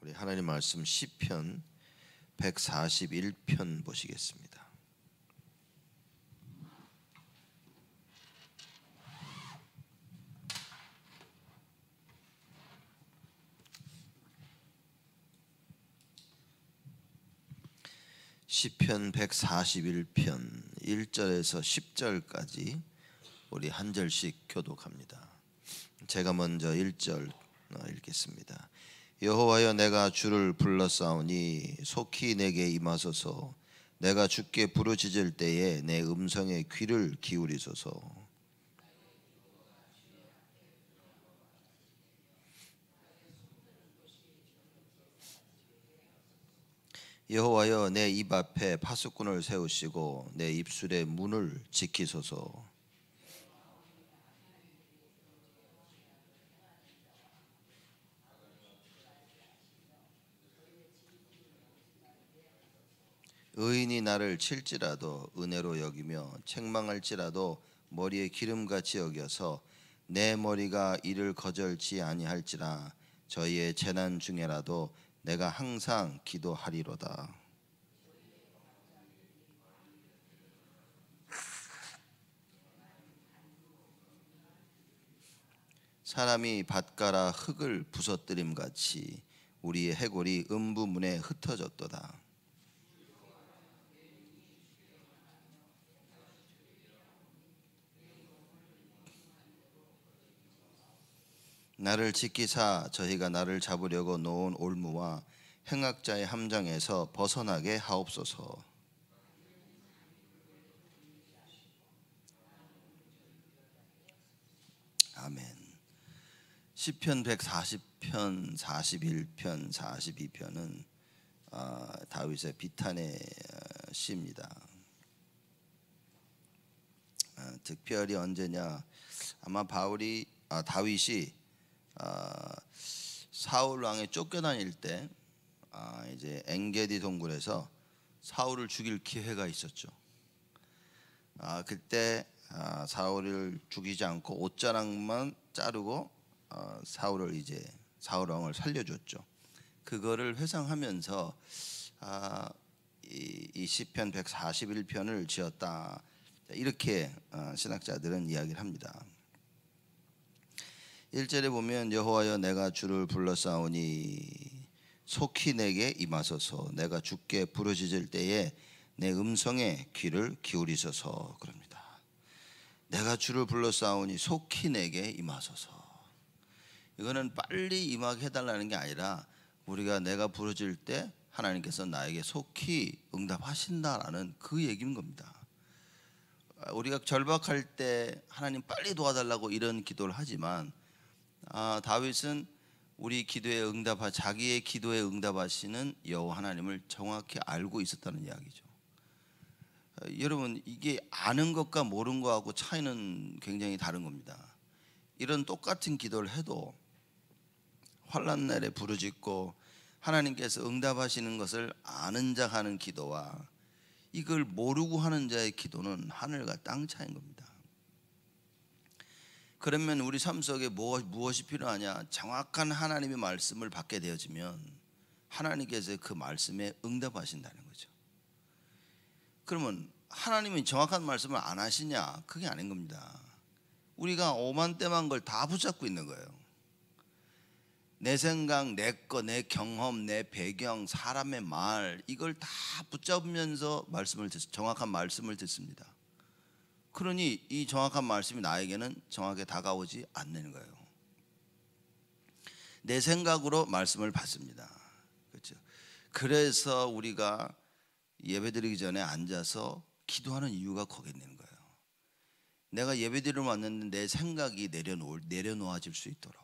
우리 하나님 말씀 시편 141편 보시겠습니다. 시편 141편 1절에서 10절까지 우리 한 절씩 교독합니다. 제가 먼저 1절 읽겠습니다. 여호와여, 내가 주를 불렀사오니 속히 내게 임하소서. 내가 주께 부르짖을 때에 내 음성에 귀를 기울이소서. 여호와여, 내 입 앞에 파수꾼을 세우시고 내 입술의 문을 지키소서. 의인이 나를 칠지라도 은혜로 여기며 책망할지라도 머리에 기름같이 여겨서 내 머리가 이를 거절치 아니할지라. 저희의 재난 중에라도 내가 항상 기도하리로다. 사람이 밭가라 흙을 부서뜨림같이 우리의 해골이 음부문에 흩어졌도다. 나를 지키사 저희가 나를 잡으려고 놓은 올무와 행악자의 함정에서 벗어나게 하옵소서. 아멘. 시편 140편, 41편, 42편은 다윗의 비탄의 시입니다. 특별히 언제냐? 아마 다윗이 사울 왕에 쫓겨다닐 때 이제 엔게디 동굴에서 사울을 죽일 기회가 있었죠. 그때 사울을 죽이지 않고 옷자락만 자르고 사울 왕을 살려줬죠. 그거를 회상하면서 이 시편 141편을 지었다, 이렇게 신학자들은 이야기를 합니다. 1절에 보면 여호와여, 내가 주를 불렀사오니 속히 내게 임하소서. 내가 주께 부르짖을 때에 내 음성에 귀를 기울이소서. 그럽니다. 내가 주를 불렀사오니 속히 내게 임하소서. 이거는 빨리 임하게 해달라는 게 아니라 우리가 내가 부르짖을 때 하나님께서 나에게 속히 응답하신다라는 그 얘기인 겁니다. 우리가 절박할 때 하나님 빨리 도와달라고 이런 기도를 하지만 다윗은 자기의 기도에 응답하시는 여호와 하나님을 정확히 알고 있었다는 이야기죠. 여러분, 이게 아는 것과 모르는 것하고 차이는 굉장히 다른 겁니다. 이런 똑같은 기도를 해도 환난 날에 부르짖고 하나님께서 응답하시는 것을 아는 자가 하는 기도와 이걸 모르고 하는 자의 기도는 하늘과 땅 차이인 겁니다. 그러면 우리 삶 속에 무엇이 필요하냐? 정확한 하나님의 말씀을 받게 되어지면 하나님께서 그 말씀에 응답하신다는 거죠. 그러면 하나님이 정확한 말씀을 안 하시냐? 그게 아닌 겁니다. 우리가 오만때만 걸 다 붙잡고 있는 거예요. 내 생각, 내 거, 내 경험, 내 배경, 사람의 말, 이걸 다 붙잡으면서 정확한 말씀을 듣습니다. 그러니 이 정확한 말씀이 나에게는 정확하게 다가오지 않는 거예요. 내 생각으로 말씀을 받습니다. 그렇죠? 그래서 우리가 예배드리기 전에 앉아서 기도하는 이유가 거기에 있는 거예요. 내가 예배드리러 왔는데 내 생각이 내려놓아질 수 있도록,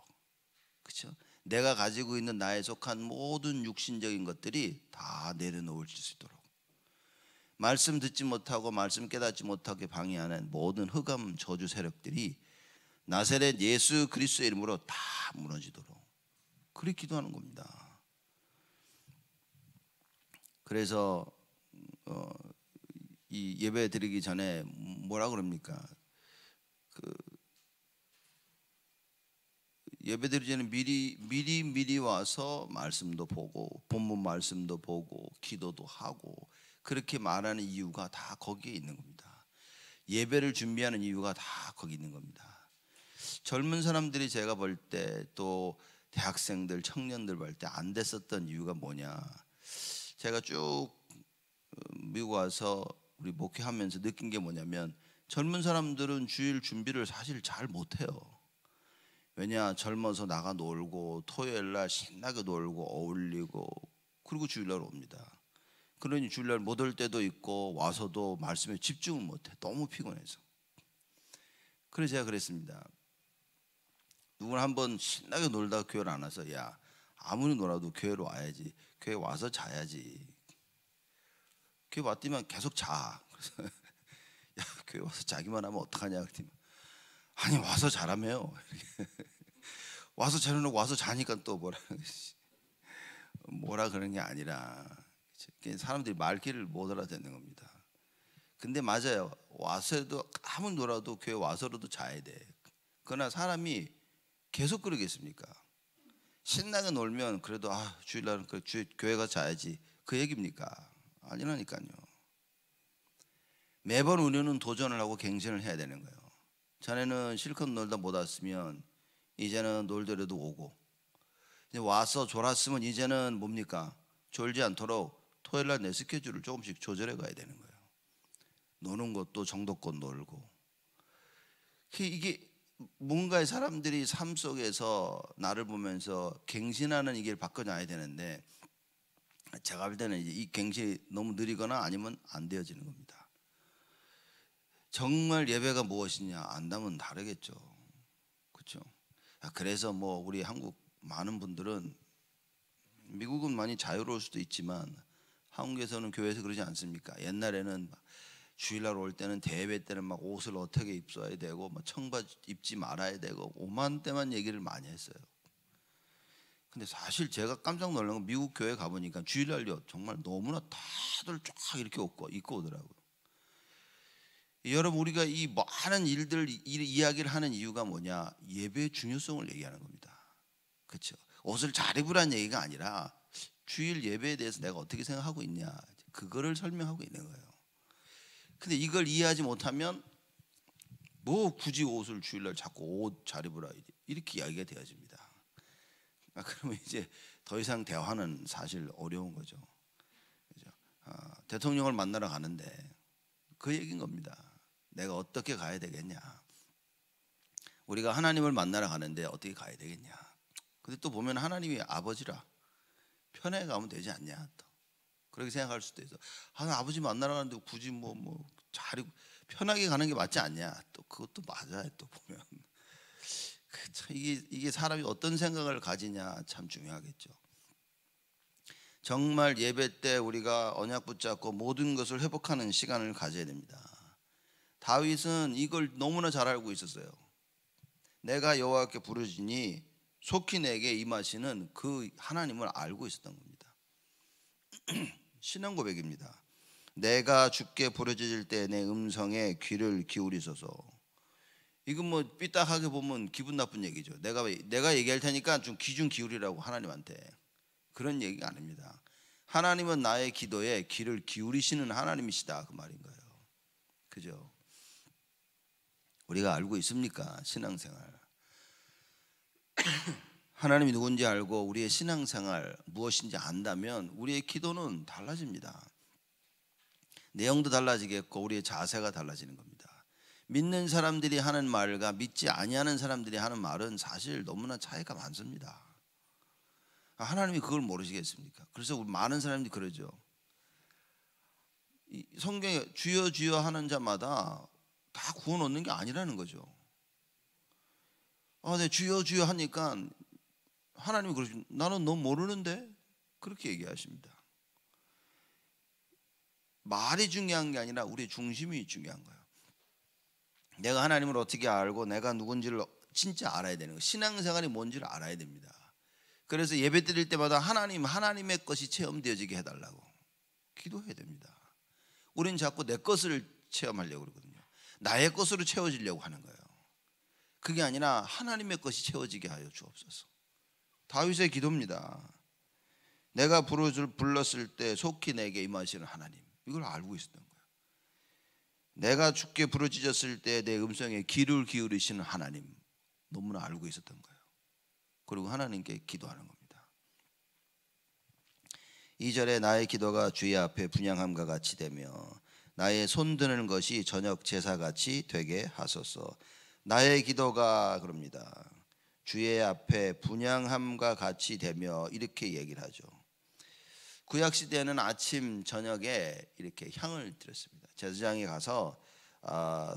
그렇죠? 내가 가지고 있는 나에 속한 모든 육신적인 것들이 다 내려놓을 수 있도록, 말씀 듣지 못하고 말씀 깨닫지 못하게 방해하는 모든 흑암 저주 세력들이 나사렛 예수 그리스도의 이름으로 다 무너지도록 그렇게 기도하는 겁니다. 그래서 이 예배 드리기 전에 뭐라 그럽니까? 예배드리기 전에 미리 와서 말씀도 보고 본문 말씀도 보고 기도도 하고 그렇게 말하는 이유가 다 거기에 있는 겁니다. 예배를 준비하는 이유가 다 거기 있는 겁니다. 젊은 사람들이 제가 볼 때 또 대학생들 청년들 볼 때 안 됐었던 이유가 뭐냐, 제가 쭉 미국 와서 우리 목회하면서 느낀 게 뭐냐면 젊은 사람들은 주일 준비를 사실 잘 못해요. 왜냐, 젊어서 나가 놀고 토요일날 신나게 놀고 어울리고 그리고 주일날 옵니다. 그러니 주일날 못 올 때도 있고 와서도 말씀에 집중을 못해. 너무 피곤해서. 그래서 제가 그랬습니다. 누구나 한번 신나게 놀다가 교회를 안 와서, 야, 아무리 놀아도 교회로 와야지. 교회 와서 자야지. 교회 왔더니만 계속 자. 그래서 야, 교회 와서 자기만 하면 어떡하냐 그랬더니, 아니 와서 자라며요. 와서 자려놓고 와서 자니까 또 뭐라 그런 게 아니라 사람들이 말귀를 못 알아듣는 겁니다. 근데 맞아요. 와서도 아무리 놀아도 교회 와서라도 자야 돼. 그러나 사람이 계속 그러겠습니까? 신나게 놀면 그래도 주일날은 교회 가서 자야지 그 얘기입니까? 아니라니까요. 매번 우리는 도전을 하고 갱신을 해야 되는 거예요. 전에는 실컷 놀다 못 왔으면 이제는 놀더라도 오고, 이제 와서 졸았으면 이제는 뭡니까? 졸지 않도록 토요일날 내 스케줄을 조금씩 조절해 가야 되는 거예요. 노는 것도 정도껏 놀고. 이게 뭔가의 사람들이 삶 속에서 나를 보면서 갱신하는 이 길을 바꿔놔야 되는데, 제가 볼 때는 이제 이 갱신이 너무 느리거나 아니면 안 되어지는 겁니다. 정말 예배가 무엇이냐 안다면 다르겠죠. 그렇죠? 그래서 뭐 우리 한국 많은 분들은, 미국은 많이 자유로울 수도 있지만 한국에서는 교회에서 그러지 않습니까? 옛날에는 주일날 올 때는 대예배 때는 막 옷을 어떻게 입어야 되고 막 청바지 입지 말아야 되고 오만 때만 얘기를 많이 했어요. 근데 사실 제가 깜짝 놀란 건 미국 교회 가보니까 주일날요 정말 너무나 다들 쫙 이렇게 입고 오더라고요. 여러분, 우리가 이 많은 일들 이야기를 하는 이유가 뭐냐? 예배의 중요성을 얘기하는 겁니다. 그렇죠? 옷을 잘 입으라는 얘기가 아니라 주일 예배에 대해서 내가 어떻게 생각하고 있냐, 그거를 설명하고 있는 거예요. 근데 이걸 이해하지 못하면 뭐 굳이 옷을 주일날 자꾸 옷 잘 입으라 이렇게 이야기가 되어집니다. 그러면 이제 더 이상 대화는 사실 어려운 거죠. 그죠? 대통령을 만나러 가는데 그 얘기인 겁니다. 내가 어떻게 가야 되겠냐? 우리가 하나님을 만나러 가는데 어떻게 가야 되겠냐? 근데 또 보면 하나님이 아버지라 편하게 가면 되지 않냐? 또 그렇게 생각할 수도 있어. 아버지 만나러 가는데 굳이 잘 편하게 가는 게 맞지 않냐? 또 그것도 맞아요. 또 보면 이게 사람이 어떤 생각을 가지냐 참 중요하겠죠. 정말 예배 때 우리가 언약 붙잡고 모든 것을 회복하는 시간을 가져야 됩니다. 다윗은 이걸 너무나 잘 알고 있었어요. 내가 여호와께 부르짖으니 속히 내게 임하시는 그 하나님을 알고 있었던 겁니다. 신앙 고백입니다. 내가 주께 부르짖을 때 내 음성에 귀를 기울이소서. 이건 뭐 삐딱하게 보면 기분 나쁜 얘기죠. 내가 얘기할 테니까 좀 귀 좀 기울이라고 하나님한테. 그런 얘기가 아닙니다. 하나님은 나의 기도에 귀를 기울이시는 하나님이시다, 그 말인 거예요. 그죠? 우리가 알고 있습니까? 신앙생활. 하나님이 누군지 알고 우리의 신앙생활 무엇인지 안다면 우리의 기도는 달라집니다. 내용도 달라지겠고 우리의 자세가 달라지는 겁니다. 믿는 사람들이 하는 말과 믿지 아니하는 사람들이 하는 말은 사실 너무나 차이가 많습니다. 하나님이 그걸 모르시겠습니까? 그래서 많은 사람들이 그러죠. 성경에 주여 주여 하는 자마다 다 구원 얻는 게 아니라는 거죠. 네, 주여 주여 하니까 하나님이 그러시면 나는 너 모르는데 그렇게 얘기하십니다. 말이 중요한 게 아니라 우리의 중심이 중요한 거예요. 내가 하나님을 어떻게 알고 내가 누군지를 진짜 알아야 되는 거예요. 신앙생활이 뭔지를 알아야 됩니다. 그래서 예배 드릴 때마다 하나님의 것이 체험되어지게 해달라고 기도해야 됩니다. 우리는 자꾸 내 것을 체험하려고 그러거든요. 나의 것으로 채워지려고 하는 거예요. 그게 아니라 하나님의 것이 채워지게 하여 주옵소서. 다윗의 기도입니다. 내가 불렀을 때 속히 내게 임하시는 하나님, 이걸 알고 있었던 거예요. 내가 주께 부르짖었을 때 내 음성에 귀를 기울이시는 하나님, 너무나 알고 있었던 거예요. 그리고 하나님께 기도하는 겁니다. 2절에 나의 기도가 주의 앞에 분향함과 같이 되며 나의 손드는 것이 저녁 제사같이 되게 하소서. 나의 기도가 그럽니다. 주의 앞에 분향함과 같이 되며 이렇게 얘기를 하죠. 구약 시대에는 아침 저녁에 이렇게 향을 드렸습니다. 제사장에 가서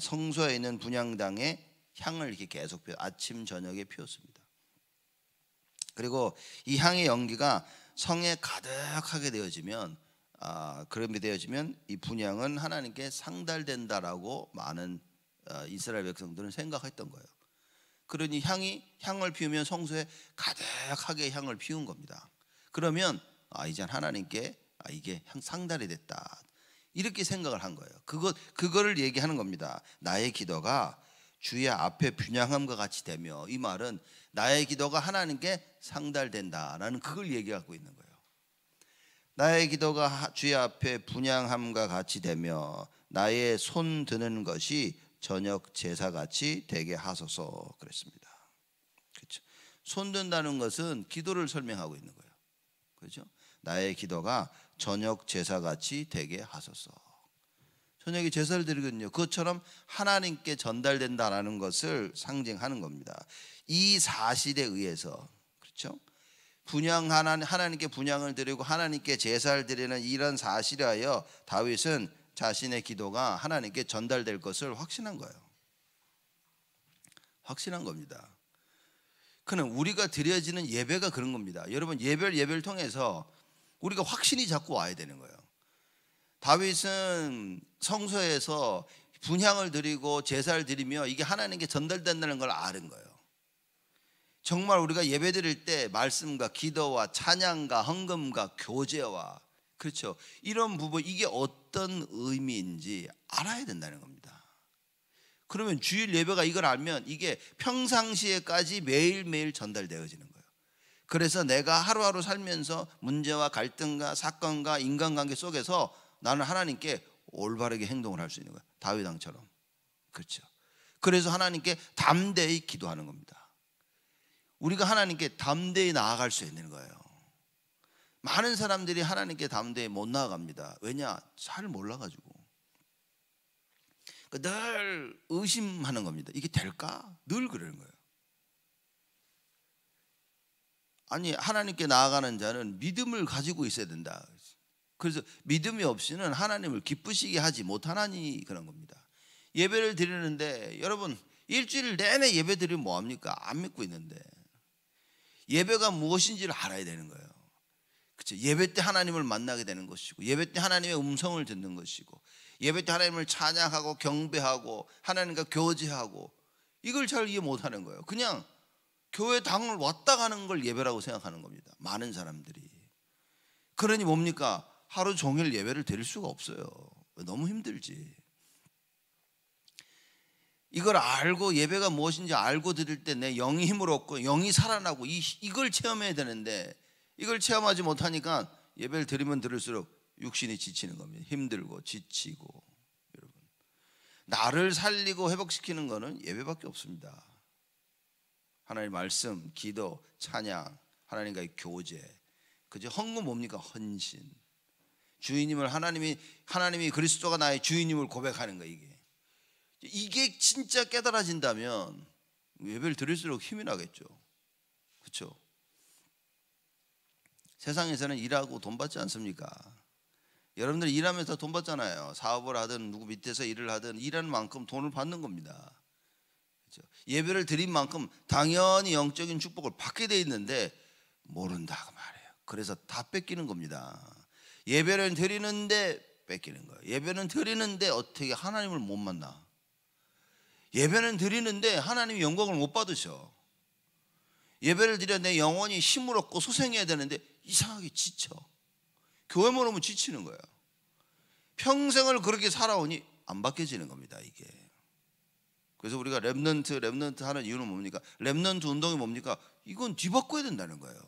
성소에 있는 분향당에 향을 이렇게 계속 아침 저녁에 피웠습니다. 그리고 이 향의 연기가 성에 가득하게 되어지면 그렇게 되어지면 이 분향은 하나님께 상달된다라고 많은 이스라엘 백성들은 생각했던 거예요. 그러니 향을 피우면 성소에 가득하게 향을 피운 겁니다. 그러면 이제 하나님께 이게 상달이 됐다, 이렇게 생각을 한 거예요. 그거를 얘기하는 겁니다. 나의 기도가 주의 앞에 분향함과 같이 되며, 이 말은 나의 기도가 하나님께 상달된다라는 그걸 얘기하고 있는 거예요. 나의 기도가 주의 앞에 분향함과 같이 되며 나의 손 드는 것이 저녁 제사같이 되게 하소서 그랬습니다. 그렇죠? 손 든다는 것은 기도를 설명하고 있는 거예요. 그렇죠? 나의 기도가 저녁 제사같이 되게 하소서. 저녁에 제사를 드리거든요. 그것처럼 하나님께 전달된다라는 것을 상징하는 겁니다. 이 사실에 의해서, 그렇죠? 하나님께 분향을 드리고 하나님께 제사를 드리는 이런 사실에 하여 다윗은 자신의 기도가 하나님께 전달될 것을 확신한 거예요. 확신한 겁니다. 그는 우리가 드려지는 예배가 그런 겁니다. 여러분, 예배를 통해서 우리가 확신이 자꾸 와야 되는 거예요. 다윗은 성소에서 분향을 드리고 제사를 드리며 이게 하나님께 전달된다는 걸 아는 거예요. 정말 우리가 예배 드릴 때 말씀과 기도와 찬양과 헌금과 교제와, 그렇죠, 이런 부분, 이게 어떤 의미인지 알아야 된다는 겁니다. 그러면 주일 예배가 이걸 알면 이게 평상시에까지 매일매일 전달되어지는 거예요. 그래서 내가 하루하루 살면서 문제와 갈등과 사건과 인간관계 속에서 나는 하나님께 올바르게 행동을 할 수 있는 거예요. 다윗 왕처럼. 그렇죠. 그래서 하나님께 담대히 기도하는 겁니다. 우리가 하나님께 담대히 나아갈 수 있는 거예요. 많은 사람들이 하나님께 담대히 못 나아갑니다. 왜냐? 잘 몰라가지고. 늘 의심하는 겁니다. 이게 될까? 늘 그러는 거예요. 아니, 하나님께 나아가는 자는 믿음을 가지고 있어야 된다. 그래서 믿음이 없이는 하나님을 기쁘시게 하지 못하나니 그런 겁니다. 예배를 드리는데 여러분, 일주일 내내 예배 드리면 뭐합니까? 안 믿고 있는데. 예배가 무엇인지를 알아야 되는 거예요. 그렇죠? 예배 때 하나님을 만나게 되는 것이고, 예배 때 하나님의 음성을 듣는 것이고, 예배 때 하나님을 찬양하고 경배하고 하나님과 교제하고, 이걸 잘 이해 못하는 거예요. 그냥 교회 당을 왔다 가는 걸 예배라고 생각하는 겁니다. 많은 사람들이. 그러니 뭡니까? 하루 종일 예배를 드릴 수가 없어요. 너무 힘들지. 이걸 알고, 예배가 무엇인지 알고 드릴 때 내 영이 힘을 얻고 영이 살아나고 이걸 체험해야 되는데, 이걸 체험하지 못하니까 예배를 드리면 들을수록 육신이 지치는 겁니다. 힘들고 지치고. 여러분, 나를 살리고 회복시키는 것은 예배밖에 없습니다. 하나님의 말씀, 기도, 찬양, 하나님과의 교제. 그죠? 헌금 뭡니까? 헌신. 주인님을 하나님이 그리스도가 나의 주인님을 고백하는 거예요. 이게 진짜 깨달아진다면 예배를 드릴수록 힘이 나겠죠. 그렇죠? 세상에서는 일하고 돈 받지 않습니까? 여러분들 일하면서 돈 받잖아요. 사업을 하든 누구 밑에서 일을 하든 일하는 만큼 돈을 받는 겁니다. 그렇죠? 예배를 드린 만큼 당연히 영적인 축복을 받게 돼 있는데 모른다고 말해요. 그래서 다 뺏기는 겁니다. 예배를 드리는데 뺏기는 거예요. 예배는 드리는데 어떻게 하나님을 못 만나? 예배는 드리는데 하나님이 영광을 못 받으셔. 예배를 드려 내 영혼이 힘을 얻고 소생해야 되는데 이상하게 지쳐. 교회만 오면 지치는 거예요. 평생을 그렇게 살아오니 안 바뀌어지는 겁니다. 이게. 그래서 우리가 렘넌트 하는 이유는 뭡니까? 렘넌트 운동이 뭡니까? 이건 뒤바꿔야 된다는 거예요.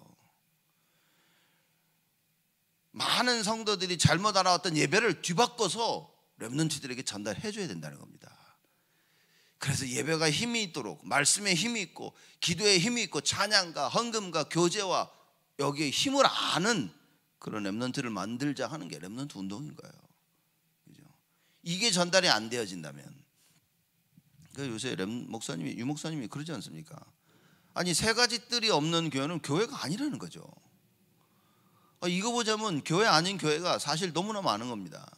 많은 성도들이 잘못 알아왔던 예배를 뒤바꿔서 렘넌트들에게 전달해 줘야 된다는 겁니다. 그래서 예배가 힘이 있도록, 말씀에 힘이 있고, 기도에 힘이 있고, 찬양과 헌금과 교제와 여기에 힘을 아는 그런 렘넌트를 만들자 하는 게 렘넌트 운동인 거예요. 그죠? 이게 전달이 안 되어진다면, 그러니까 요새 유 목사님이 그러지 않습니까? 아니, 세 가지 뜰이 없는 교회는 교회가 아니라는 거죠. 이거 보자면 교회 아닌 교회가 사실 너무나 많은 겁니다.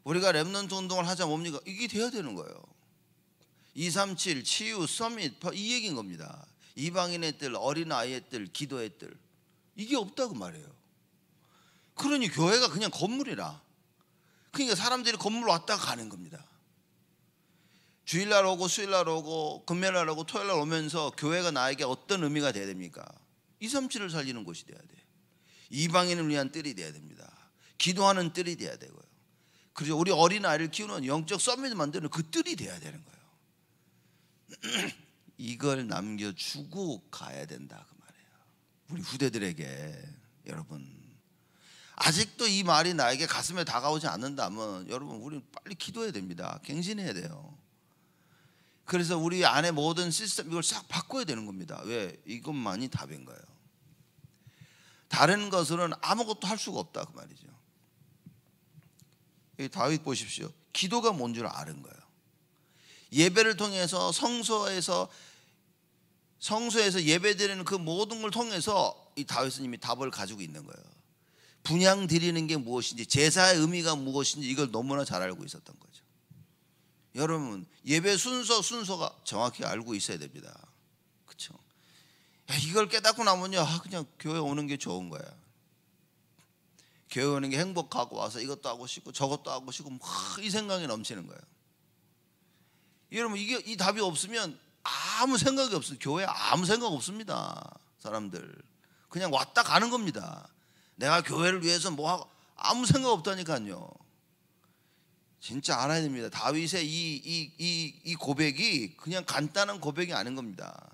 우리가 렘넌트 운동을 하자 뭡니까? 이게 돼야 되는 거예요. 237 치유 서밋 이 얘기인 겁니다. 이방인의 뜰, 어린아이의 뜰, 기도의 뜰, 이게 없다고 말해요. 그러니 교회가 그냥 건물이라. 그러니까 사람들이 건물 왔다 가는 겁니다. 주일날 오고 수요일날 오고 금요일날 오고 토요일날 오면서 교회가 나에게 어떤 의미가 돼야 됩니까? 237을 살리는 곳이 돼야 돼. 이방인을 위한 뜰이 돼야 됩니다. 기도하는 뜰이 돼야 되고요. 그리고 우리 어린아이를 키우는 영적 서밋을 만드는 그 뜰이 돼야 되는 거예요. 이걸 남겨주고 가야 된다 그 말이에요. 우리 후대들에게. 여러분, 아직도 이 말이 나에게 가슴에 다가오지 않는다면 여러분, 우리는 빨리 기도해야 됩니다. 갱신해야 돼요. 그래서 우리 안에 모든 시스템 이걸 싹 바꿔야 되는 겁니다. 왜? 이것만이 답인 거예요. 다른 것으로는 아무것도 할 수가 없다 그 말이죠. 다윗 보십시오. 기도가 뭔 줄 아는 거예요. 예배를 통해서 성소에서 예배드리는 그 모든 걸 통해서 이 다윗은 이미 답을 가지고 있는 거예요. 분향 드리는 게 무엇인지, 제사의 의미가 무엇인지 이걸 너무나 잘 알고 있었던 거죠. 여러분, 예배 순서가 정확히 알고 있어야 됩니다. 그렇죠? 이걸 깨닫고 나면요, 그냥 교회 오는 게 좋은 거야. 교회 오는 게 행복하고 와서 이것도 하고 싶고 저것도 하고 싶고 막 이 생각이 넘치는 거예요. 여러분, 이 답이 없으면 아무 생각이 없어요. 교회에 아무 생각 없습니다. 사람들 그냥 왔다 가는 겁니다. 내가 교회를 위해서 뭐 하고 아무 생각 없다니까요. 진짜 알아야 됩니다. 다윗의 이 고백이 그냥 간단한 고백이 아닌 겁니다.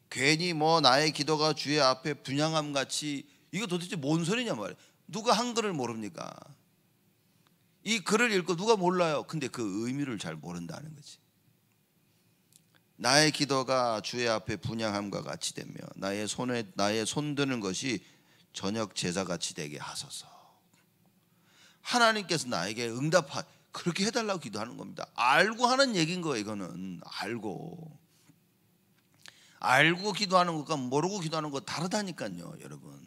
괜히 뭐 나의 기도가 주의 앞에 분향함 같이, 이거 도대체 뭔 소리냐 말이에요. 누가 한글을 모릅니까? 이 글을 읽고 누가 몰라요. 근데 그 의미를 잘 모른다는 거지. 나의 기도가 주의 앞에 분향함과 같이 되며 나의 손 드는 것이 저녁 제사같이 되게 하소서. 하나님께서 나에게 그렇게 해달라고 기도하는 겁니다. 알고 하는 얘기인 거예요. 이거는 알고 기도하는 것과 모르고 기도하는 것 다르다니까요. 여러분,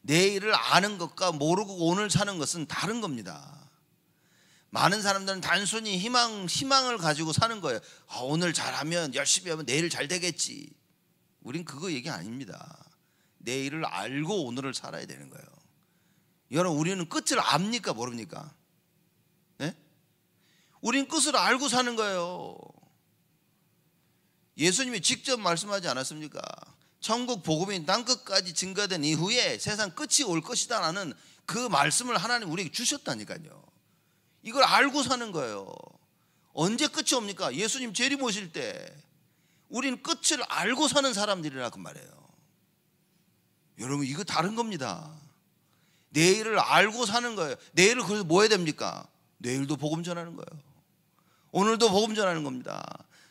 내일을 아는 것과 모르고 오늘 사는 것은 다른 겁니다. 많은 사람들은 단순히 희망을 가지고 사는 거예요. 오늘 잘하면, 열심히 하면 내일 잘 되겠지. 우린 그거 얘기 아닙니다. 내일을 알고 오늘을 살아야 되는 거예요. 여러분, 우리는 끝을 압니까 모릅니까? 네? 우린 끝을 알고 사는 거예요. 예수님이 직접 말씀하지 않았습니까? 천국 복음이 땅끝까지 증가된 이후에 세상 끝이 올 것이다라는 그 말씀을 하나님 우리에게 주셨다니까요. 이걸 알고 사는 거예요. 언제 끝이 옵니까? 예수님 재림오실 때. 우리는 끝을 알고 사는 사람들이라 그 말이에요. 여러분, 이거 다른 겁니다. 내일을 알고 사는 거예요. 내일을 그래서 뭐 해야 됩니까? 내일도 복음 전하는 거예요. 오늘도 복음 전하는 겁니다.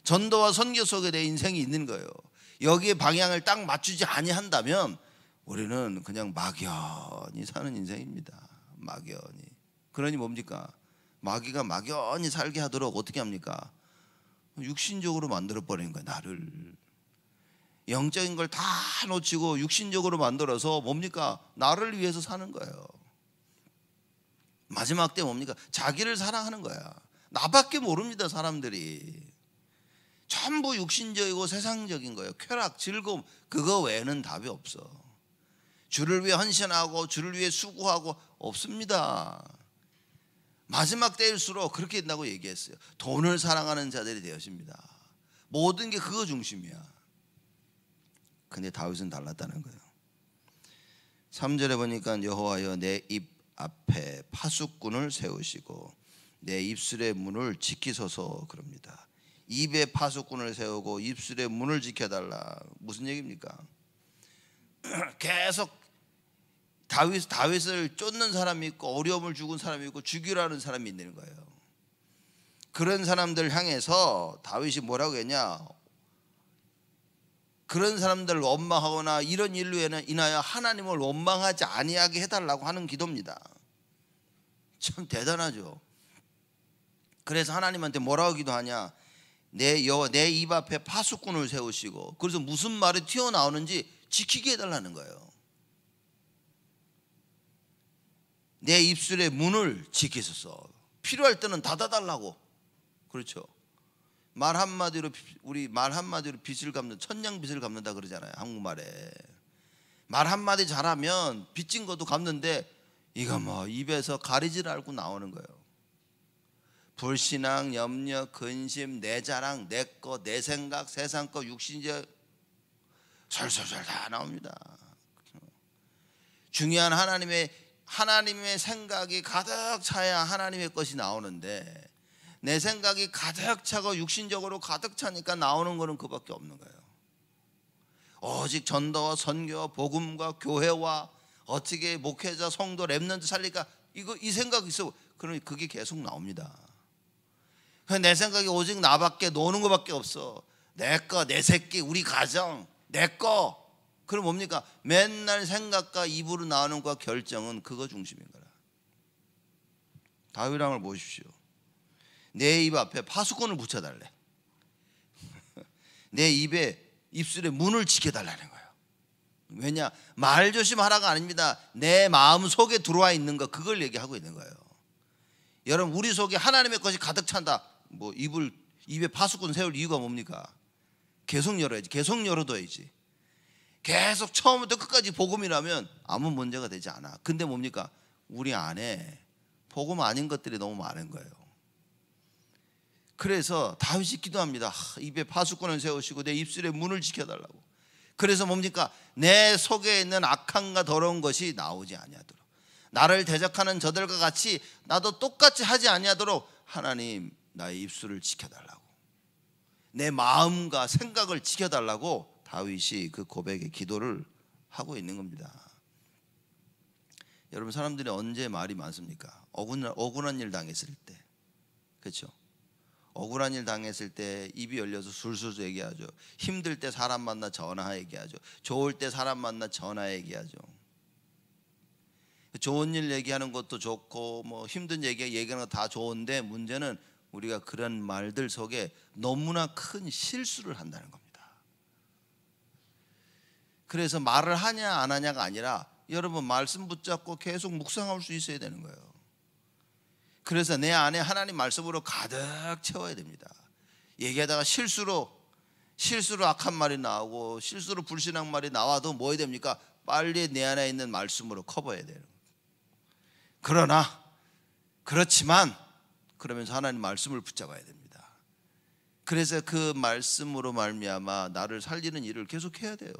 전도와 선교 속에 내 인생이 있는 거예요. 여기에 방향을 딱 맞추지 아니한다면 우리는 그냥 막연히 사는 인생입니다. 막연히. 그러니 뭡니까? 마귀가 막연히 살게 하도록 어떻게 합니까? 육신적으로 만들어버리는 거예요. 나를. 영적인 걸 다 놓치고 육신적으로 만들어서 뭡니까? 나를 위해서 사는 거예요. 마지막 때 뭡니까? 자기를 사랑하는 거야. 나밖에 모릅니다. 사람들이 전부 육신적이고 세상적인 거예요. 쾌락, 즐거움, 그거 외에는 답이 없어. 주를 위해 헌신하고 주를 위해 수고하고 없습니다. 마지막 때일수록 그렇게 된다고 얘기했어요. 돈을 사랑하는 자들이 되어집니다. 모든 게 그거 중심이야. 근데 다윗은 달랐다는 거예요. 3절에 보니까 여호와여 내 입 앞에 파수꾼을 세우시고 내 입술의 문을 지키소서 그럽니다. 입에 파수꾼을 세우고 입술에 문을 지켜달라. 무슨 얘기입니까? 계속 다윗을 쫓는 사람이 있고 어려움을 주는 사람이 있고 죽이라는 사람이 있는 거예요. 그런 사람들 향해서 다윗이 뭐라고 했냐? 그런 사람들을 원망하거나 이런 일로 인하여 하나님을 원망하지 아니하게 해달라고 하는 기도입니다. 참 대단하죠. 그래서 하나님한테 뭐라고 기도하냐? 내 입 앞에 파수꾼을 세우시고, 그래서 무슨 말이 튀어나오는지 지키게 해달라는 거예요. 내 입술의 문을 지키소서. 필요할 때는 닫아달라고. 그렇죠. 말 한마디로 빚을 갚는, 천냥 빚을 갚는다 그러잖아요, 한국말에. 말 한마디 잘하면 빚진 것도 갚는데 이거 뭐 입에서 가리질 않고 나오는 거예요. 불신앙, 염려, 근심, 내 자랑, 내 거, 내 생각, 세상 거, 육신적 솔솔솔 다 나옵니다. 중요한 하나님의 생각이 가득 차야 하나님의 것이 나오는데, 내 생각이 가득 차고 육신적으로 가득 차니까 나오는 거는 그밖에 없는 거예요. 오직 전도와 선교와 복음과 교회와 어떻게 목회자, 성도, 렘넌트 살릴까, 이 생각이 있어. 그러면 그게 계속 나옵니다. 내 생각이 오직 나밖에, 노는 거밖에 없어. 내 거, 내 새끼, 우리 가정, 내 거. 그럼 뭡니까? 맨날 생각과 입으로 나오는 거 결정은 그거 중심인 거라. 다윗 왕을 보십시오. 내 입 앞에 파수꾼을 붙여달래. 내 입술에 문을 지켜달라는 거예요. 왜냐? 말 조심하라가 아닙니다. 내 마음 속에 들어와 있는 거, 그걸 얘기하고 있는 거예요. 여러분, 우리 속에 하나님의 것이 가득 찬다. 뭐 입에 파수꾼 세울 이유가 뭡니까? 계속 열어야지. 계속 열어둬야지. 계속 처음부터 끝까지 복음이라면 아무 문제가 되지 않아. 근데 뭡니까? 우리 안에 복음 아닌 것들이 너무 많은 거예요. 그래서 다윗이 기도합니다. 입에 파수꾼을 세우시고 내 입술에 문을 지켜달라고. 그래서 뭡니까? 내 속에 있는 악함과 더러운 것이 나오지 아니하도록, 나를 대적하는 저들과 같이 나도 똑같이 하지 아니하도록 하나님 나의 입술을 지켜달라고, 내 마음과 생각을 지켜달라고 다윗이 그 고백의 기도를 하고 있는 겁니다. 여러분, 사람들이 언제 말이 많습니까? 억울한 일 당했을 때. 그렇죠? 억울한 일 당했을 때 입이 열려서 술술 얘기하죠. 힘들 때 사람 만나 전화 얘기하죠. 좋을 때 사람 만나 전화 얘기하죠. 좋은 일 얘기하는 것도 좋고 뭐 힘든 얘기하는 거 다 좋은데, 문제는 우리가 그런 말들 속에 너무나 큰 실수를 한다는 겁니다. 그래서 말을 하냐 안 하냐가 아니라 여러분, 말씀 붙잡고 계속 묵상할 수 있어야 되는 거예요. 그래서 내 안에 하나님 말씀으로 가득 채워야 됩니다. 얘기하다가 실수로 악한 말이 나오고 실수로 불신앙 말이 나와도 뭐 해야 됩니까? 빨리 내 안에 있는 말씀으로 커버해야 돼요. 그렇지만 그러면서 하나님 말씀을 붙잡아야 됩니다. 그래서 그 말씀으로 말미암아 나를 살리는 일을 계속 해야 돼요.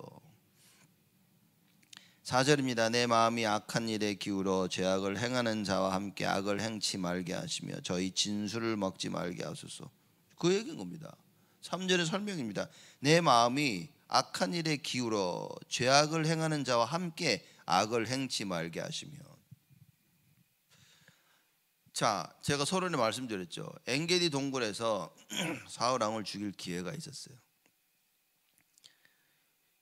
4절입니다. 내 마음이 악한 일에 기울어 죄악을 행하는 자와 함께 악을 행치 말게 하시며 저희 진술을 먹지 말게 하소서. 그 얘기인 겁니다. 3절의 설명입니다. 내 마음이 악한 일에 기울어 죄악을 행하는 자와 함께 악을 행치 말게 하시며. 자, 제가 서론에 말씀드렸죠. 엔게디 동굴에서 사울 왕을 죽일 기회가 있었어요.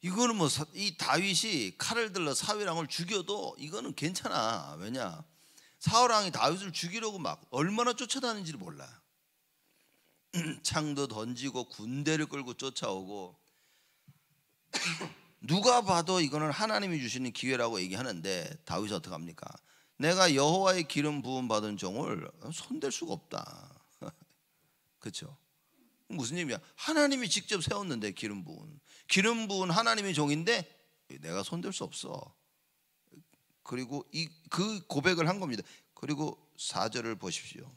이거는 뭐 이 다윗이 칼을 들러 사울 왕을 죽여도 이거는 괜찮아. 왜냐? 사울 왕이 다윗을 죽이려고 막 얼마나 쫓아다니는지를 몰라. 창도 던지고 군대를 끌고 쫓아오고 누가 봐도 이거는 하나님이 주시는 기회라고 얘기하는데, 다윗이 어떻게 합니까? 내가 여호와의 기름 부음 받은 종을 손댈 수가 없다. 그렇죠? 무슨 의미야? 하나님이 직접 세웠는데 기름 부은 하나님의 종인데 내가 손댈 수 없어. 그리고 그 고백을 한 겁니다. 그리고 4절을 보십시오.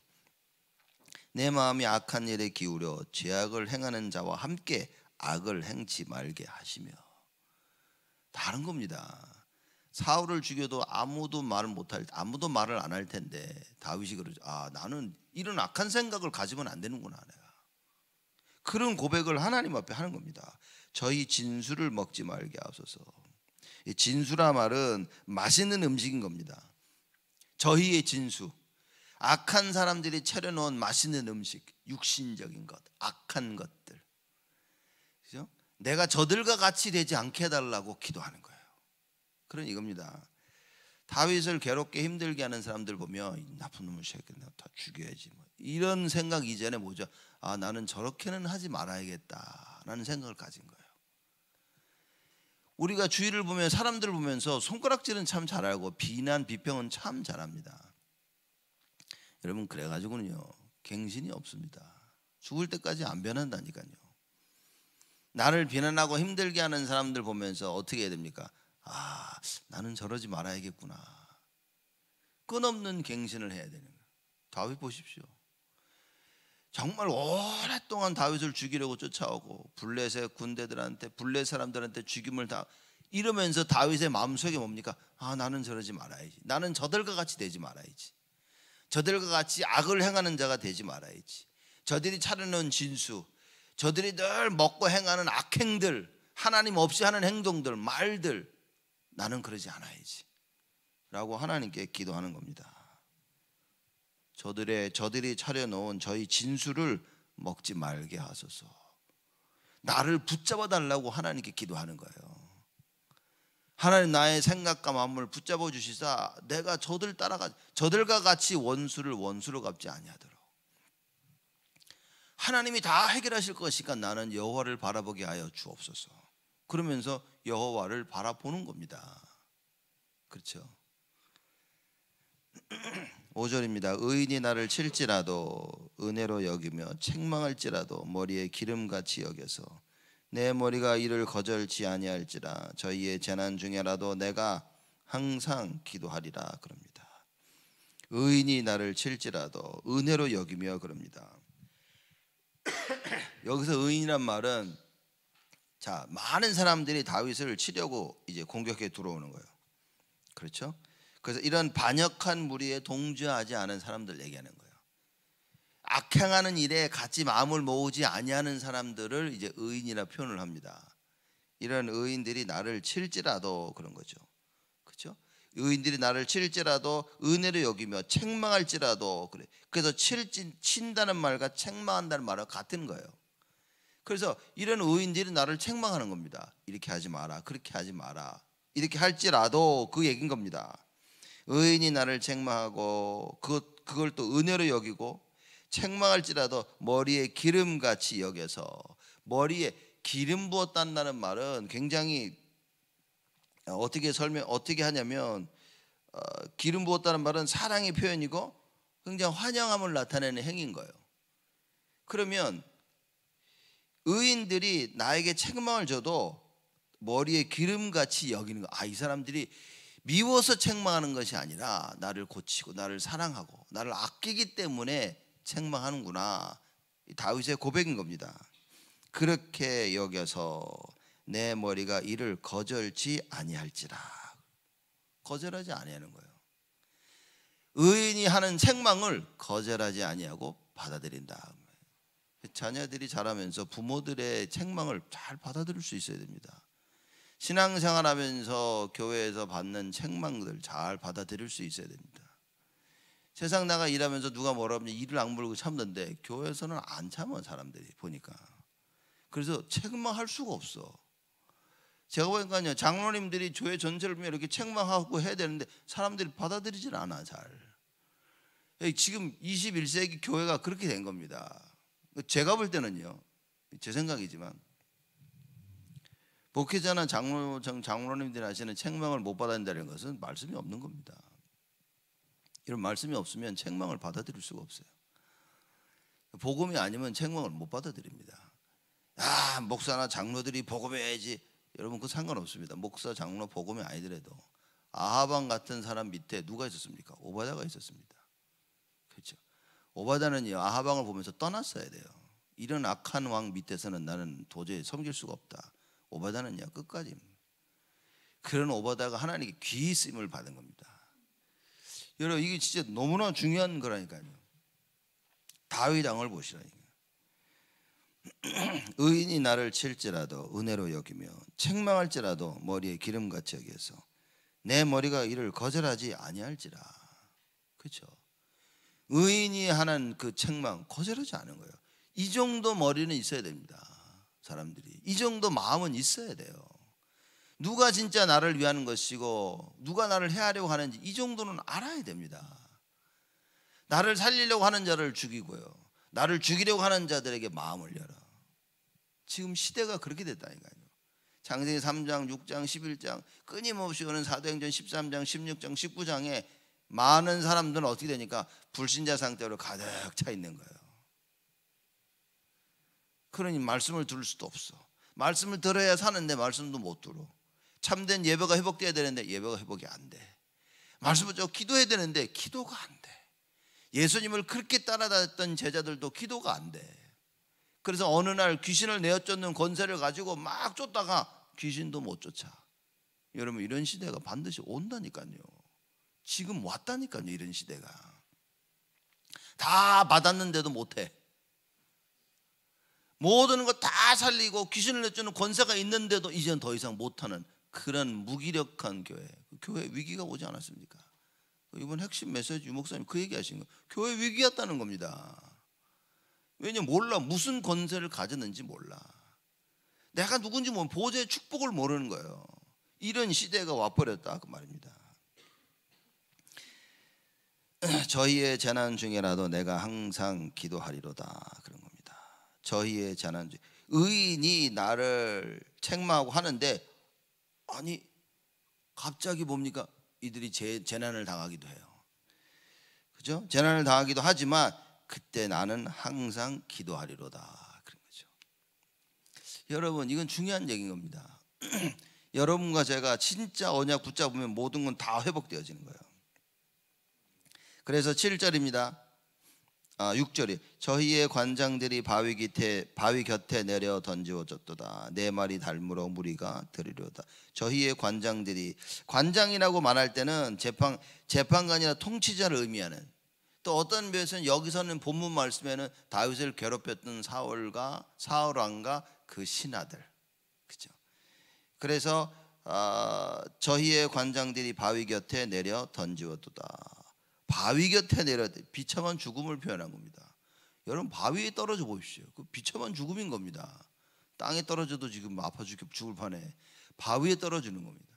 내 마음이 악한 일에 기울여 죄악을 행하는 자와 함께 악을 행치 말게 하시며. 다른 겁니다. 사울을 죽여도 아무도 말을 안 할 텐데 다윗이 그러죠. 나는 이런 악한 생각을 가지면 안 되는구나. 내가 그런 고백을 하나님 앞에 하는 겁니다. 저희 진수를 먹지 말게 하소서. 이 진수라 말은 맛있는 음식인 겁니다. 저희의 진수, 악한 사람들이 차려놓은 맛있는 음식, 육신적인 것, 악한 것들, 그죠? 내가 저들과 같이 되지 않게 해달라고 기도하는 거예요. 그런 이겁니다. 다윗을 괴롭게 힘들게 하는 사람들 보면 이 나쁜 놈을 새끼 내가 다 죽여야지, 뭐 이런 생각 이전에 뭐죠? 아, 나는 저렇게는 하지 말아야겠다라는 생각을 가진 거예요. 우리가 주위를 보면 사람들을 보면서 손가락질은 참 잘하고 비난 비평은 참 잘합니다. 여러분, 그래가지고는요 갱신이 없습니다. 죽을 때까지 안 변한다니까요. 나를 비난하고 힘들게 하는 사람들 보면서 어떻게 해야 됩니까? 아, 나는 저러지 말아야겠구나. 끝없는 갱신을 해야 되는 거예요. 다윗 보십시오. 정말 오랫동안 다윗을 죽이려고 쫓아오고 블레셋 군대들한테, 블레셋 사람들한테 죽임을 다 이러면서 다윗의 마음속에 뭡니까? 아, 나는 저러지 말아야지. 나는 저들과 같이 되지 말아야지. 저들과 같이 악을 행하는 자가 되지 말아야지. 저들이 차려놓은 진수, 저들이 늘 먹고 행하는 악행들, 하나님 없이 하는 행동들, 말들, 나는 그러지 않아야지 라고 하나님께 기도하는 겁니다. 저들이 차려놓은 저희 진수를 먹지 말게 하소서. 나를 붙잡아 달라고 하나님께 기도하는 거예요. 하나님, 나의 생각과 마음을 붙잡아 주시사 내가 저들과 같이 원수로 갚지 아니하도록. 하나님이 다 해결하실 것이니까 나는 여호와를 바라보게 하여 주옵소서. 그러면서 여호와를 바라보는 겁니다. 그렇죠? 5절입니다. 의인이 나를 칠지라도 은혜로 여기며 책망할지라도 머리에 기름같이 여겨서 내 머리가 이를 거절치 아니할지라. 저희의 재난 중에라도 내가 항상 기도하리라 그럽니다. 의인이 나를 칠지라도 은혜로 여기며 그럽니다. 여기서 의인이란 말은, 자, 많은 사람들이 다윗을 치려고 이제 공격해 들어오는 거예요. 그렇죠? 그래서 이런 반역한 무리에 동조하지 않은 사람들 얘기하는 거예요. 악행하는 일에 같이 마음을 모으지 아니하는 사람들을 이제 의인이라 표현을 합니다. 이런 의인들이 나를 칠지라도 그런 거죠. 그렇죠? 의인들이 나를 칠지라도 은혜로 여기며 책망할지라도 그래. 그래서 친다는 말과 책망한다는 말은 같은 거예요. 그래서 이런 의인들이 나를 책망하는 겁니다. 이렇게 하지 마라, 그렇게 하지 마라, 이렇게 할지라도 그 얘기인 겁니다. 의인이 나를 책망하고 그걸 또 은혜로 여기고 책망할지라도 머리에 기름같이 여겨서. 머리에 기름 부었다는 말은 굉장히 어떻게 하냐면 기름 부었다는 말은 사랑의 표현이고 굉장히 환영함을 나타내는 행위인 거예요. 그러면 의인들이 나에게 책망을 줘도 머리에 기름같이 여기는 거. 아, 이 사람들이 미워서 책망하는 것이 아니라 나를 고치고 나를 사랑하고 나를 아끼기 때문에 책망하는구나. 다윗의 고백인 겁니다. 그렇게 여겨서 내 머리가 이를 거절치 아니할지라. 거절하지 아니하는 거예요. 의인이 하는 책망을 거절하지 아니하고 받아들인다. 자녀들이 자라면서 부모들의 책망을 잘 받아들일 수 있어야 됩니다. 신앙생활하면서 교회에서 받는 책망들 잘 받아들일 수 있어야 됩니다. 세상 나가 일하면서 누가 뭐라 하면 이를 악물고 참는데 교회에서는 안 참아, 사람들이 보니까. 그래서 책망할 수가 없어. 제가 보니까요, 장로님들이 교회 전체를 보면 이렇게 책망하고 해야 되는데 사람들이 받아들이질 않아 잘. 지금 21세기 교회가 그렇게 된 겁니다. 제가 볼 때는요, 제 생각이지만 목회자나 장로님들이 하시는 책망을 못 받아들인다는 것은 말씀이 없는 겁니다. 이런 말씀이 없으면 책망을 받아들일 수가 없어요. 복음이 아니면 책망을 못 받아들입니다. 아, 목사나 장로들이 복음해야지. 여러분, 그거 상관없습니다. 목사, 장로, 복음이 아니더라도 아하방 같은 사람 밑에 누가 있었습니까? 오바다가 있었습니다. 그렇죠? 오바다는요, 아하방을 보면서 떠났어야 돼요. 이런 악한 왕 밑에서는 나는 도저히 섬길 수가 없다. 오바다는요, 끝까지. 그런 오바다가 하나님께 귀히 쓰임을 받은 겁니다. 여러분, 이게 진짜 너무나 중요한 거라니까요. 다윗 왕을 보시라니까요. 의인이 나를 칠지라도 은혜로 여기며 책망할지라도 머리에 기름같이 여기서 내 머리가 이를 거절하지 아니할지라. 그렇죠? 의인이 하는 그 책망 거절하지 않은 거예요. 이 정도 머리는 있어야 됩니다. 사람들이 이 정도 마음은 있어야 돼요. 누가 진짜 나를 위하는 것이고 누가 나를 해하려고 하는지 이 정도는 알아야 됩니다. 나를 살리려고 하는 자를 죽이고요, 나를 죽이려고 하는 자들에게 마음을 열어. 지금 시대가 그렇게 됐다니까요. 창세기 3장, 6장, 11장 끊임없이 오는 사도행전 13장, 16장, 19장에 많은 사람들은 어떻게 되니까 불신자 상태로 가득 차 있는 거예요. 그러니 말씀을 들을 수도 없어. 말씀을 들어야 사는데 말씀도 못 들어. 참된 예배가 회복돼야 되는데 예배가 회복이 안 돼. 말씀을 좀 기도해야 되는데 기도가 안 돼. 예수님을 그렇게 따라다녔던 제자들도 기도가 안 돼. 그래서 어느 날 귀신을 내어쫓는 권세를 가지고 막 쫓다가 귀신도 못 쫓아. 여러분, 이런 시대가 반드시 온다니까요. 지금 왔다니까요. 이런 시대가 다 받았는데도 못해. 모든 거 다 살리고 귀신을 내쫓는 권세가 있는데도 이젠 더 이상 못하는 그런 무기력한 교회. 교회 위기가 오지 않았습니까? 이번 핵심 메시지 유목사님 그 얘기하신 거, 교회 위기였다는 겁니다. 왜냐면 몰라. 무슨 권세를 가졌는지 몰라. 내가 누군지 모르는, 보좌의 축복을 모르는 거예요. 이런 시대가 와버렸다 그 말입니다. 저희의 재난 중에라도 내가 항상 기도하리로다 그런 겁니다. 저희의 재난 중, 의인이 나를 책망하고 하는데, 아니 갑자기 뭡니까? 이들이 재난을 당하기도 해요. 그죠? 재난을 당하기도 하지만 그때 나는 항상 기도하리로다 그런 거죠. 여러분, 이건 중요한 얘기인 겁니다. 여러분과 제가 진짜 언약 붙잡으면 모든 건 다 회복되어지는 거예요. 그래서 7절입니다. 6절이 저희의 관장들이 바위 곁에 내려 던지어졌도다. 내 말이 닮으러 무리가 들으려다. 저희의 관장들이, 관장이라고 말할 때는 재판관이나 통치자를 의미하는, 또 어떤 면에서는 여기서는 본문 말씀에는 다윗을 괴롭혔던 사울 왕과 그 신하들, 그죠? 그래서 저희의 관장들이 바위 곁에 내려 던지어도다. 바위 곁에 내려, 비참한 죽음을 표현한 겁니다. 여러분, 바위에 떨어져 보십시오. 그 비참한 죽음인 겁니다. 땅에 떨어져도 지금 아파 죽을 판에 바위에 떨어지는 겁니다.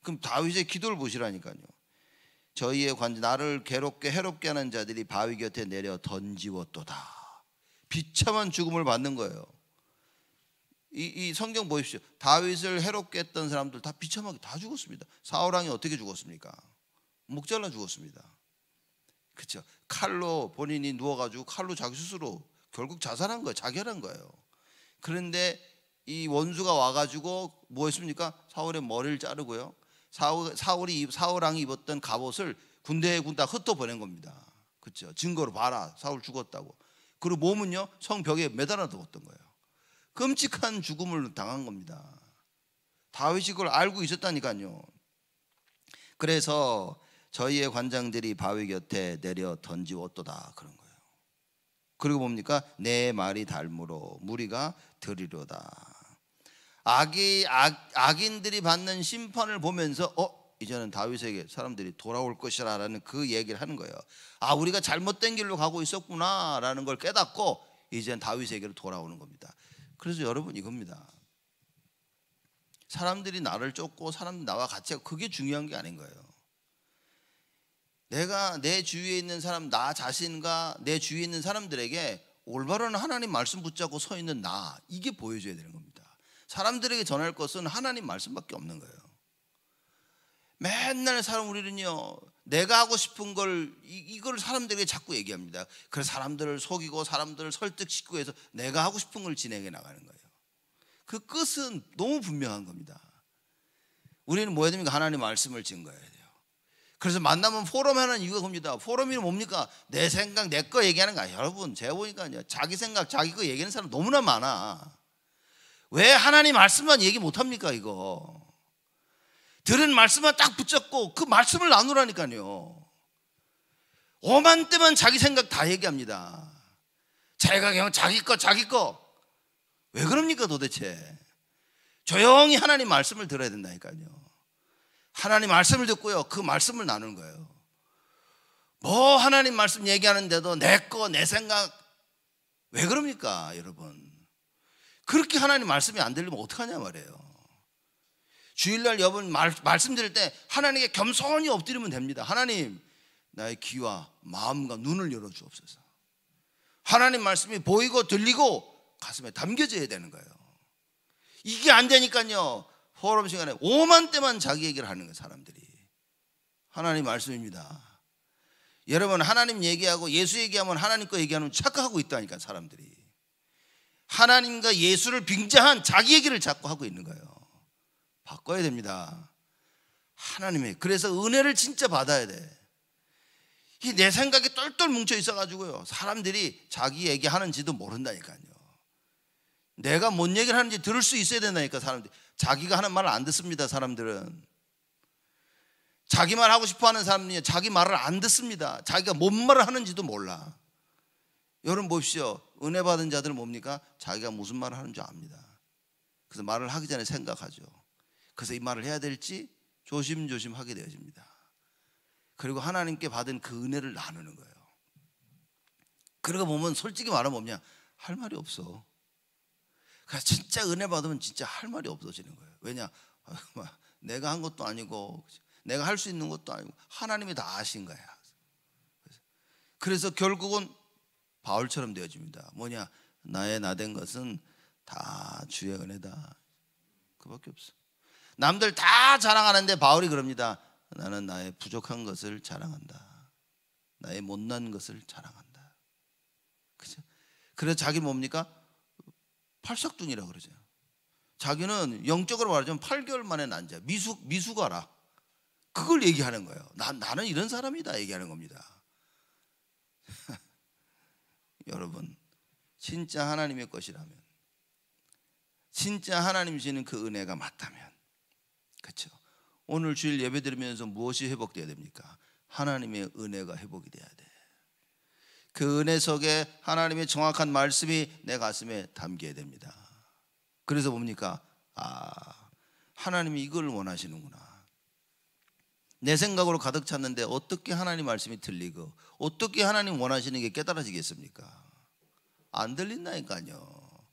그럼 다윗의 기도를 보시라니까요. 저희의 나를 괴롭게 해롭게 하는 자들이 바위 곁에 내려 던지웠도다. 비참한 죽음을 받는 거예요. 이 성경 보십시오. 다윗을 해롭게 했던 사람들 다 비참하게 다 죽었습니다. 사울 왕이 어떻게 죽었습니까? 목 잘라 죽었습니다. 그렇죠? 칼로 본인이 누워가지고 칼로 자기 스스로 결국 자살한 거예요. 자결한 거예요. 그런데 이 원수가 와가지고 뭐 했습니까? 사울의 머리를 자르고요, 사울 왕이 입었던 갑옷을 군대에 다 흩어보낸 겁니다. 그렇죠? 증거로 봐라, 사울 죽었다고. 그리고 몸은요 성 벽에 매달아 두었던 거예요. 끔찍한 죽음을 당한 겁니다. 다윗이 그걸 알고 있었다니까요. 그래서 저희의 관장들이 바위 곁에 내려 던지웠도다 그런 거예요. 그리고 뭡니까? 내 말이 닮으로 무리가 들으려다. 악인들이 받는 심판을 보면서 이제는 다윗에게 사람들이 돌아올 것이라는 그 얘기를 하는 거예요. 우리가 잘못된 길로 가고 있었구나라는 걸 깨닫고 이제는 다윗에게로 돌아오는 겁니다. 그래서 여러분, 이겁니다. 사람들이 나를 쫓고 사람들이 나와 같이 하고, 그게 중요한 게 아닌 거예요. 내가 내 주위에 있는 사람, 나 자신과 내 주위에 있는 사람들에게 올바른 하나님 말씀 붙잡고 서 있는 나, 이게 보여줘야 되는 겁니다. 사람들에게 전할 것은 하나님 말씀밖에 없는 거예요. 맨날 우리는요, 내가 하고 싶은 걸 이걸 사람들에게 자꾸 얘기합니다. 그래서 사람들을 속이고 사람들을 설득시키고 해서 내가 하고 싶은 걸 진행해 나가는 거예요. 그 끝은 너무 분명한 겁니다. 우리는 뭐 해야 됩니까? 하나님 말씀을 증거해야 돼요. 그래서 만나면 포럼 하는 이유가 겁니다. 포럼이 뭡니까? 내 생각, 내 거 얘기하는 거야. 여러분, 제가 보니까요, 자기 생각, 자기 거 얘기하는 사람 너무나 많아. 왜 하나님 말씀만 얘기 못합니까? 이거 들은 말씀만 딱 붙잡고 그 말씀을 나누라니까요. 오만 때만 자기 생각 다 얘기합니다. 자기가 그냥 자기 거 왜 그럽니까 도대체? 조용히 하나님 말씀을 들어야 된다니까요. 하나님 말씀을 듣고요, 그 말씀을 나누는 거예요. 뭐 하나님 말씀 얘기하는데도 내 거, 내 생각, 왜 그럽니까 여러분? 그렇게 하나님 말씀이 안 들리면 어떡하냐 말이에요. 주일날 여러분 말씀 드릴 때 하나님께 겸손히 엎드리면 됩니다. 하나님, 나의 귀와 마음과 눈을 열어주옵소서. 하나님 말씀이 보이고 들리고 가슴에 담겨져야 되는 거예요. 이게 안 되니까요, 포럼 시간에 오만 때만 자기 얘기를 하는 거예요. 사람들이. 하나님 말씀입니다. 여러분, 하나님 얘기하고 예수 얘기하면 하나님 거 얘기하면 착각하고 있다니까. 사람들이 하나님과 예수를 빙자한 자기 얘기를 자꾸 하고 있는 거예요. 바꿔야 됩니다. 하나님의, 그래서 은혜를 진짜 받아야 돼. 내 생각이 똘똘 뭉쳐 있어가지고요, 사람들이 자기 얘기하는지도 모른다니까요. 내가 뭔 얘기를 하는지 들을 수 있어야 된다니까. 사람들이 자기가 하는 말을 안 듣습니다. 사람들은 자기 말 하고 싶어 하는 사람은요, 자기 말을 안 듣습니다. 자기가 뭔 말을 하는지도 몰라. 여러분 보십시오. 은혜 받은 자들은 뭡니까? 자기가 무슨 말을 하는 줄 압니다. 그래서 말을 하기 전에 생각하죠. 그래서 이 말을 해야 될지 조심조심 하게 되어집니다. 그리고 하나님께 받은 그 은혜를 나누는 거예요. 그러고 보면 솔직히 말하면 뭐냐, 할 말이 없어. 그래서 진짜 은혜 받으면 진짜 할 말이 없어지는 거예요. 왜냐, 내가 한 것도 아니고 내가 할 수 있는 것도 아니고 하나님이 다 아신 거야. 그래서 결국은 바울처럼 되어집니다. 뭐냐, 나의 나된 것은 다 주의 은혜다. 그밖에 없어. 남들 다 자랑하는데 바울이 그럽니다. 나는 나의 부족한 것을 자랑한다. 나의 못난 것을 자랑한다. 그죠? 그래서 자기 뭡니까? 팔싹둥이라고 그러죠. 자기는 영적으로 말하자면 8개월 만에 난 자, 미숙아라. 그걸 얘기하는 거예요. 나는 이런 사람이다 얘기하는 겁니다. 여러분, 진짜 하나님의 것이라면, 진짜 하나님 주시는 그 은혜가 맞다면, 그렇죠? 오늘 주일 예배 드리면서 무엇이 회복돼야 됩니까? 하나님의 은혜가 회복이 돼야 돼. 그 은혜 속에 하나님의 정확한 말씀이 내 가슴에 담겨야 됩니다. 그래서 뭡니까? 하나님이 이걸 원하시는구나. 내 생각으로 가득 찼는데 어떻게 하나님 말씀이 들리고 어떻게 하나님 원하시는 게 깨달아지겠습니까? 안 들린다니까요.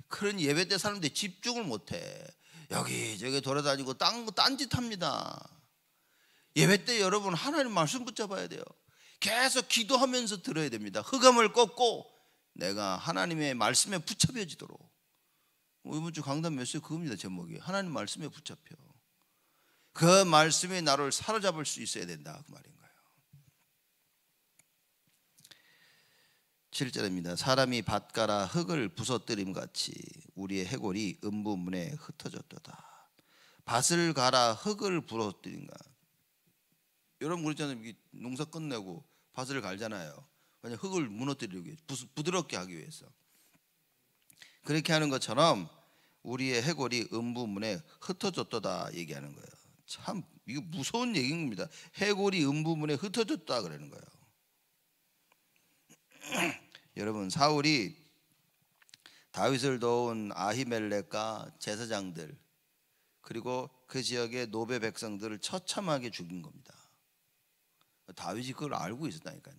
그런 예배 때 사람들이 집중을 못해. 여기저기 돌아다니고 딴짓합니다. 예배 때 여러분 하나님 말씀 붙잡아야 돼요. 계속 기도하면서 들어야 됩니다. 흑암을 꺾고 내가 하나님의 말씀에 붙잡혀지도록. 이번 주 강단 메시지 그겁니다. 제목이 하나님 말씀에 붙잡혀. 그 말씀이 나를 사로잡을 수 있어야 된다, 그 말인 거예요. 7절입니다. 사람이 밭가라 흙을 부서뜨림 같이 우리의 해골이 음부문에 흩어졌도다. 밭을 가라 흙을 부서뜨린가. 여러분 그렇잖아요. 농사 끝내고 밭을 갈잖아요. 그냥 흙을 무너뜨리기 위해, 부드럽게 하기 위해서. 그렇게 하는 것처럼 우리의 해골이 음부문에 흩어졌도다 얘기하는 거예요. 참 이거 무서운 얘기인 겁니다. 해골이 음부문에 흩어졌다 그러는 거예요. 여러분, 사울이 다윗을 도운 아히멜렉과 제사장들 그리고 그 지역의 노베 백성들을 처참하게 죽인 겁니다. 다윗이 그걸 알고 있었다니까요.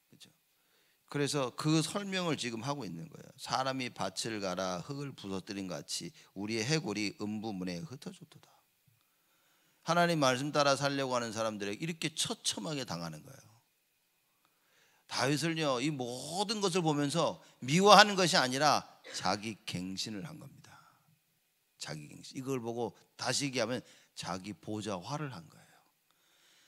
그렇죠? 그래서 그 설명을 지금 하고 있는 거예요. 사람이 밭을 갈아 흙을 부서뜨린 같이 우리의 해골이 음부문에 흩어졌도다. 하나님 말씀 따라 살려고 하는 사람들에게 이렇게 처참하게 당하는 거예요. 다윗을요, 이 모든 것을 보면서 미워하는 것이 아니라 자기 갱신을 한 겁니다. 자기 갱신. 이걸 보고 다시 얘기하면 자기 보좌화를 한 거예요.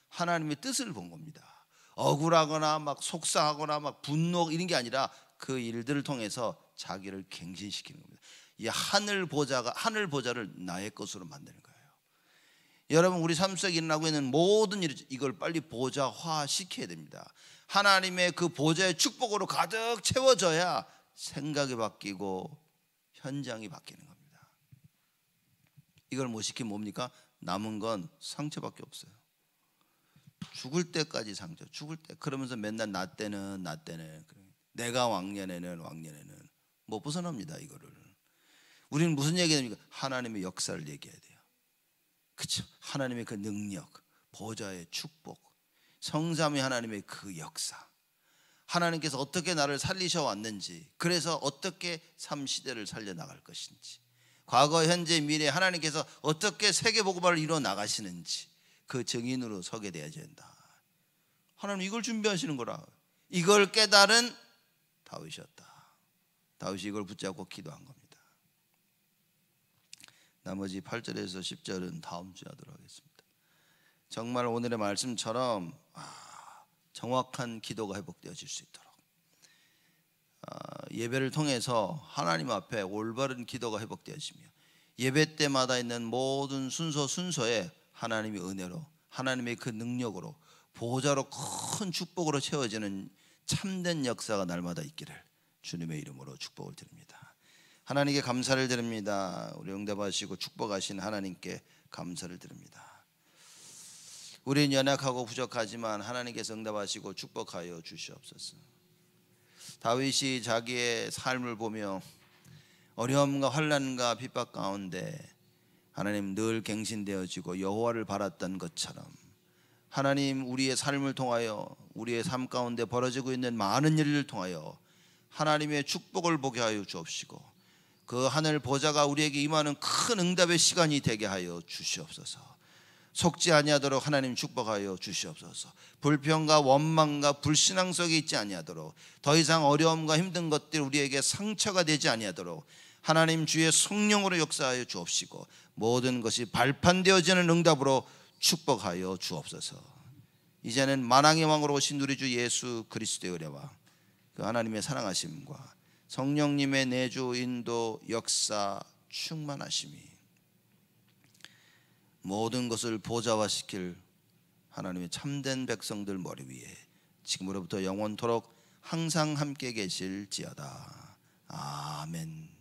하나님의 뜻을 본 겁니다. 억울하거나 막 속상하거나 막 분노 이런 게 아니라 그 일들을 통해서 자기를 갱신시키는 겁니다. 이 하늘 보좌를 나의 것으로 만드는 거예요. 여러분, 우리 삶 속에 일어나고 있는 모든 일, 이걸 빨리 보좌화 시켜야 됩니다. 하나님의 그 보좌의 축복으로 가득 채워져야 생각이 바뀌고 현장이 바뀌는 겁니다. 이걸 못 시키면 뭡니까? 남은 건 상처밖에 없어요. 죽을 때까지 상처, 죽을 때. 그러면서 맨날 나 때는 내가 왕년에는 못 벗어납니다. 이거를 우리는 무슨 얘기합니까? 하나님의 역사를 얘기해야 돼요. 그렇죠? 하나님의 그 능력, 보좌의 축복, 성삼위 하나님의 그 역사, 하나님께서 어떻게 나를 살리셔 왔는지, 그래서 어떻게 삶 시대를 살려나갈 것인지, 과거, 현재, 미래 하나님께서 어떻게 세계복음화를 이루어 나가시는지 그 증인으로 서게 되어야 된다. 하나님 이걸 준비하시는 거라. 이걸 깨달은 다윗이었다. 다윗이 이걸 붙잡고 기도한 겁니다. 나머지 8절에서 10절은 다음 주에 하도록 하겠습니다. 정말 오늘의 말씀처럼 정확한 기도가 회복되어질 수 있도록 예배를 통해서 하나님 앞에 올바른 기도가 회복되어지며 예배 때마다 있는 모든 순서에 하나님의 은혜로, 하나님의 그 능력으로, 보좌로 큰 축복으로 채워지는 참된 역사가 날마다 있기를 주님의 이름으로 축복을 드립니다. 하나님께 감사를 드립니다. 우리 응답하시고 축복하신 하나님께 감사를 드립니다. 우리는 연약하고 부족하지만 하나님께서 응답하시고 축복하여 주시옵소서. 다윗이 자기의 삶을 보며 어려움과 환난과 핍박 가운데 하나님 늘 갱신되어지고 여호와를 바랐던 것처럼 하나님 우리의 삶을 통하여 우리의 삶 가운데 벌어지고 있는 많은 일을 통하여 하나님의 축복을 보게 하여 주옵시고 그 하늘 보좌가 우리에게 임하는 큰 응답의 시간이 되게 하여 주시옵소서. 속지 아니하도록 하나님 축복하여 주시옵소서. 불평과 원망과 불신앙 속에 있지 아니하도록, 더 이상 어려움과 힘든 것들 우리에게 상처가 되지 아니하도록 하나님 주의 성령으로 역사하여 주옵시고 모든 것이 발판되어지는 응답으로 축복하여 주옵소서. 이제는 만왕의 왕으로 오신 우리 주 예수 그리스도의 은혜와 그 하나님의 사랑하심과 성령님의 내주 인도 역사 충만하심이 모든 것을 보좌화시킬 하나님의 참된 백성들 머리 위에 지금으로부터 영원토록 항상 함께 계실지어다. 아멘.